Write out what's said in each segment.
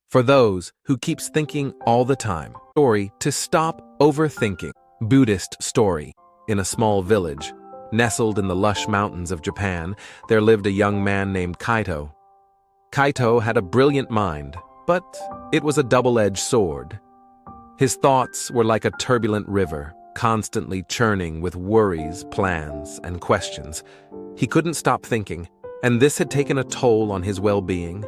for those who keeps thinking all the time. Story To Stop Overthinking. Buddhist story. In a small village, nestled in the lush mountains of Japan, there lived a young man named Kaito. Kaito had a brilliant mind, but it was a double-edged sword. His thoughts were like a turbulent river, constantly churning with worries, plans, and questions. He couldn't stop thinking, and this had taken a toll on his well-being.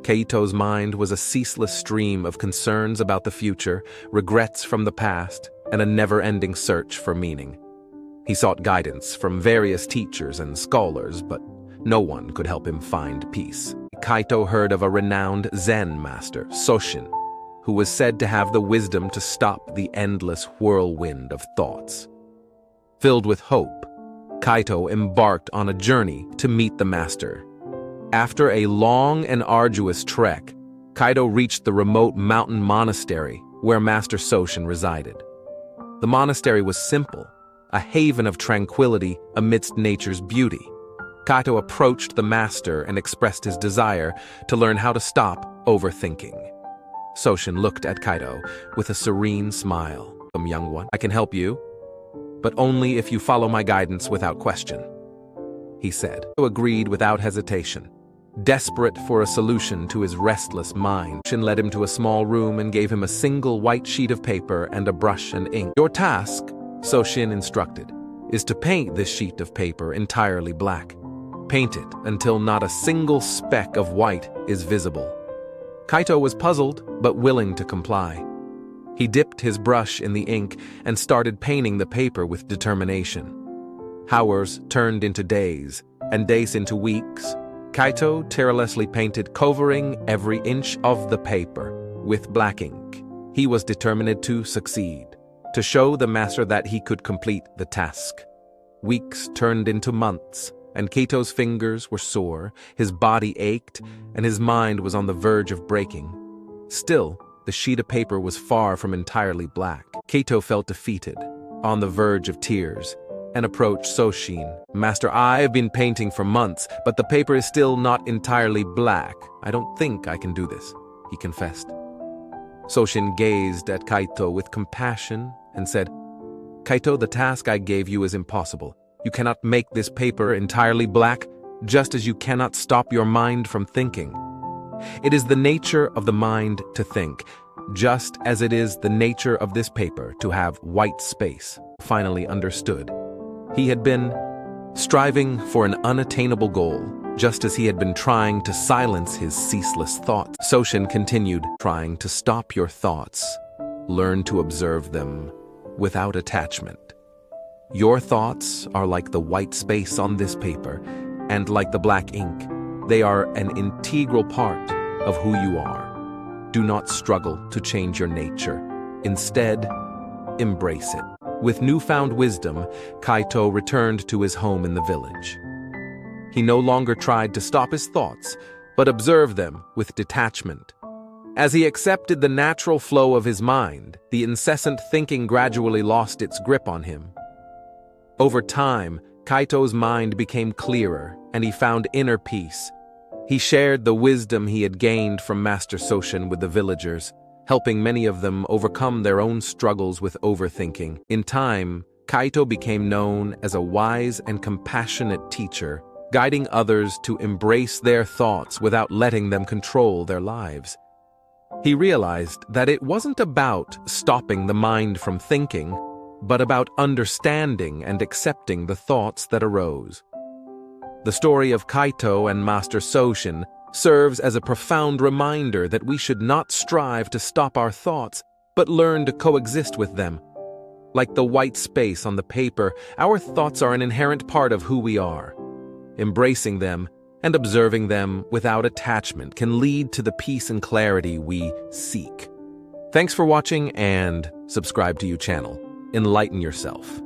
Kaito's mind was a ceaseless stream of concerns about the future, regrets from the past, and a never-ending search for meaning. He sought guidance from various teachers and scholars, but no one could help him find peace. Kaito heard of a renowned Zen master, Soshin, who was said to have the wisdom to stop the endless whirlwind of thoughts. Filled with hope, Kaito embarked on a journey to meet the master. After a long and arduous trek, Kaito reached the remote mountain monastery where Master Soshin resided. The monastery was simple, a haven of tranquility amidst nature's beauty. Kaito approached the master and expressed his desire to learn how to stop overthinking. Soshin looked at Kaito with a serene smile. Young one, I can help you, but only if you follow my guidance without question, he said. Kaito agreed without hesitation. Desperate for a solution to his restless mind, Soshin led him to a small room and gave him a single white sheet of paper and a brush and ink. Your task, Soshin instructed, is to paint this sheet of paper entirely black. Paint it until not a single speck of white is visible. Kaito was puzzled, but willing to comply. He dipped his brush in the ink and started painting the paper with determination. Hours turned into days, and days into weeks. Kaito tirelessly painted, covering every inch of the paper with black ink. He was determined to succeed, to show the master that he could complete the task. Weeks turned into months, and Kaito's fingers were sore, his body ached, and his mind was on the verge of breaking. Still, the sheet of paper was far from entirely black. Kaito felt defeated, on the verge of tears, and approached Soshin. Master, I've been painting for months, but the paper is still not entirely black. I don't think I can do this, he confessed. Soshin gazed at Kaito with compassion and said, Kaito, the task I gave you is impossible. You cannot make this paper entirely black, just as you cannot stop your mind from thinking. It is the nature of the mind to think, just as it is the nature of this paper to have white space. Finally understood. He had been striving for an unattainable goal, just as he had been trying to silence his ceaseless thoughts. Soshin continued, trying to stop your thoughts. Learn to observe them without attachment. Your thoughts are like the white space on this paper, and like the black ink. They are an integral part of who you are. Do not struggle to change your nature. Instead, embrace it. With newfound wisdom, Kaito returned to his home in the village. He no longer tried to stop his thoughts, but observed them with detachment. As he accepted the natural flow of his mind, the incessant thinking gradually lost its grip on him. Over time, Kaito's mind became clearer, and he found inner peace. He shared the wisdom he had gained from Master Soshin with the villagers, helping many of them overcome their own struggles with overthinking. In time, Kaito became known as a wise and compassionate teacher, guiding others to embrace their thoughts without letting them control their lives. He realized that it wasn't about stopping the mind from thinking, but about understanding and accepting the thoughts that arose. The story of Kaito and Master Soshin serves as a profound reminder that we should not strive to stop our thoughts, but learn to coexist with them. Like the white space on the paper, our thoughts are an inherent part of who we are. Embracing them and observing them without attachment can lead to the peace and clarity we seek. Thanks for watching, and subscribe to your channel. Enlighten yourself.